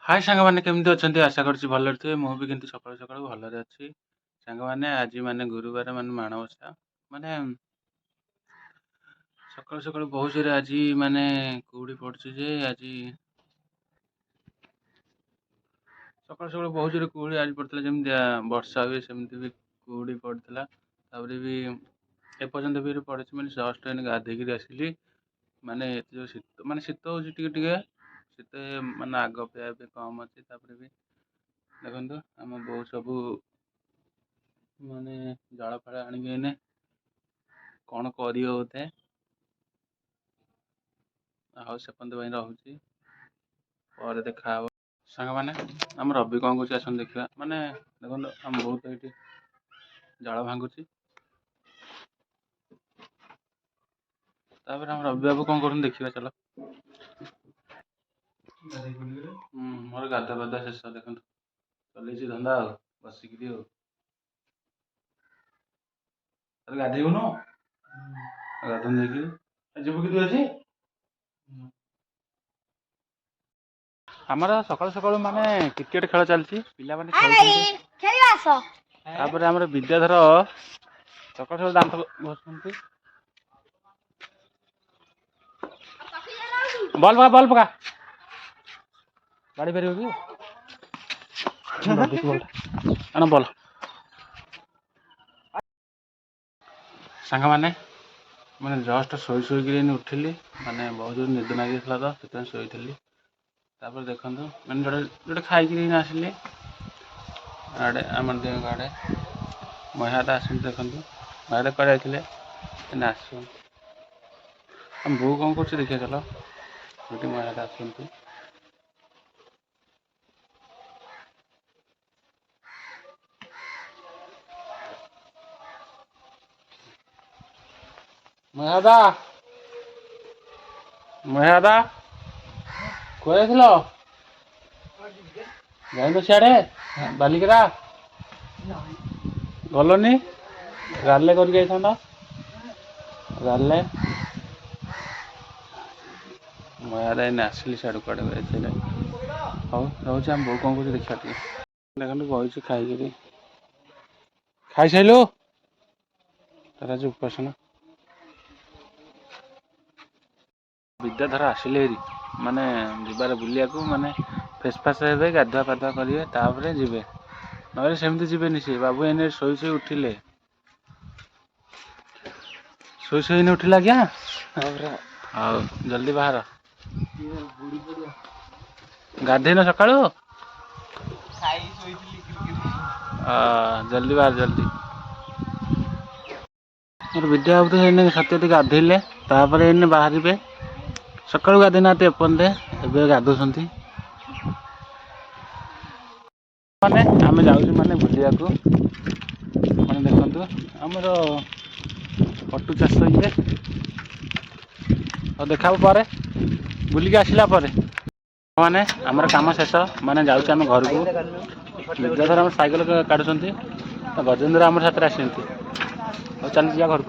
हाय सांगମାନେ କେମିତି ଅଛନ୍ତି ଆଶା କରୁଛି ଭଲରେ ଥିବେ ମୁଁ ବି କିନ୍ତୁ ସକାଳୁ ସକାଳୁ ଭଲରେ ଅଛି ସାଙ୍ଗମାନେ ଆଜି ମାନେ ଗୁରୁବାର ମାନେ ମାଣବସା ମାନେ ସକାଳୁ ସକାଳୁ ବହୁତ ଜୋରେ ଆଜି ମାନେ କୁହୁଡ଼ି ପଡୁଛି ଯେ ଆଜି ସକାଳୁ ସକାଳୁ ବହୁତ ଜୋରେ କୁହୁଡ଼ି ଆଜି ପଡିଥିଲା ଯେମିତି ବର୍ଷା ହୁଏ ସେମିତି ବି କୁହୁଡ଼ି ପଡିଥିଲା ତାପରେ ବି ଏପର୍ଯ୍ୟନ୍ତ ବି ପଡିଛି ମାନେ ଜଷ୍ଟ ଏଇନେ ଗାଧେଇକିରି ଆସିଲି ମାନେ ଏତେ ଜୋରେ ଶୀତ ମାନେ ଶୀତ ହଉଛି ଟିକେ ଟିକେ ଶୀତ ମାନେ ଆଗ ଅପେକ୍ଷା ଏବେ କମ୍ ଅଛି ତାପରେ ବି ଦେଖନ୍ତୁ ଆମ ବୋଉ ସବୁ ମାନେ ଜାଳ ଫାଳ ଆଣିକି ଏଇନେ କଣ କରିବ ବୋଧେ ଆଉ ସେପର୍ଯ୍ୟନ୍ତ ପାଇଁ ରହୁଛି ପରେ ଦେଖାହବ ସାଙ୍ଗମାନେ ଆମ ରବି କଣ କରୁଛି ଆସନ୍ତୁ ଦେଖିବା ମାନେ ଦେଖନ୍ତୁ ଆମ ବୋଉ ତ ଏଇଠି ଜାଳ ଭାଙ୍ଗୁଛି ତାପରେ ଆମ ରବି ବାବୁ କଣ କରୁଛନ୍ତି ଦେଖିବା ଚାଲ ମୋର ଗାଧୁଆ ପାଧୁଆ ଶେଷ ଦେଖନ୍ତୁ ଚଲେଇଛି ଧନ୍ଦା ଆଉ ବସିକିରି ଆଉ ତାହେଲେ ଗାଧେଇବୁନୁ ଗାଧୁଆ ନେଇକି ଯିବୁ କି ତୁ ଆଜି ଆମର ସକାଳୁ ସକାଳୁ ମାନେ କ୍ରିକେଟ ଖେଳ ଚାଲିଛି ପିଲାମାନେ ଖେଳୁଛନ୍ତି ତାପରେ ଆମର ବିଦ୍ୟାଧର ସକାଳୁ ସକାଳୁ ଦାନ୍ତ ଘଷୁଛନ୍ତି ବଲ୍ ପକା ବାଡି ପାରିବ କି ଆଣ ବଲ୍ ସାଙ୍ଗମାନେ ମାନେ ଜଷ୍ଟ ଶୋଇକିରି ଉଠିଲି ମାନେ ବହୁତ ଜୋର ନିଦ ଲାଗିଥିଲା ତ ସେଥିପାଇଁ ଶୋଇଥିଲି ତାପରେ ଦେଖନ୍ତୁ ମାନେ ଯୋଉଟେ ଖାଇକିରି ଆସିଲି ଆଡ଼େ ଆମର ଦେହ ଆଡ଼େ ମହିଳାଟା ଆସନ୍ତୁ ଦେଖନ୍ତୁ ମହିଳାଟା କୁଆଡ଼େ ଯାଇଥିଲେ ଆସନ୍ତୁ ଆମ ବୋଉ କଣ କରୁଛି ଦେଖିବା ଚାଲ ଗୋଟେ ମହିଳାଟା ଆସନ୍ତୁ ମହିଳା କୁଆଡ଼େ ଯାଇଥିଲ ଯାଇନ ସିଆଡ଼େ ବାଲିକରା ଗଲନି ରାଲିରେ କରିକି ଯାଇଥାନ୍ତ ରାଲିରେ ମହିଳାଟା ଏଇନେ ଆସିଲି ସିଆଡ଼ୁ କୁଆଡ଼େ ଯାଇଥିଲେ ହଉ ରହୁଛି ଆମ ବୋଉ କଣ କରୁଛି ଦେଖିବା ଟିକେ ଦେଖନ୍ତୁ ବଇଛି ଖାଇକିରି ଖାଇସାରିଲୁ ତାର ଆଜି ଉପାସନା ବିଦ୍ୟାଧର ଆସିଲେ ହେରି ମାନେ ଯିବାରେ ବୁଲିବାକୁ ମାନେ ଫ୍ରେସ୍ ଫ୍ରାସ୍ ହେବେ ଗାଧୁଆ ପାଧୁଆ କରିବେ ତାପରେ ଯିବେ ନହେଲେ ସେମିତି ଯିବେନି ସେ ବାବୁ ଏଇନେ ଶୋଇ ଉଠିଲେ ଶୋଇ ଉଠିଲେ ଆଜ୍ଞା ହଉ ଜଲ୍ଦି ବାହାର ଗାଧେଇନ ସକାଳୁ ଜଲ୍ଦି ବାହାର ଜଲ୍ଦି ମୋର ବିଦ୍ୟା ବାବୁ ତ ଏଇନେ ସତ୍ୟ ଗାଧେଇଲେ ତାପରେ ଏଇନେ ବାହାରିବେ ସକାଳୁ ଗାଧୋଇ ନାହାନ୍ତି ଏପର୍ଯ୍ୟନ୍ତ ଏବେ ଗାଧଉଛନ୍ତି ମାନେ ଆମେ ଯାଉଛୁ ମାନେ ବୁଲିବାକୁ ମାନେ ଦେଖନ୍ତୁ ଆମର କଟୁ ଚାଷ ଇଏ ଆଉ ଦେଖା ହବ ପରେ ବୁଲିକି ଆସିଲା ପରେ ମାନେ ଆମର କାମ ଶେଷ ମାନେ ଯାଉଛି ଆମେ ଘରକୁ ବିଦ୍ୟାଧର ଆମର ସାଇକେଲ କାଢୁଛନ୍ତି ଗଜେନ୍ଦ୍ର ଆମର ସାଥିରେ ଆସିଛନ୍ତି ଆଉ ଚାଲିଛି ଯିବା ଘରକୁ।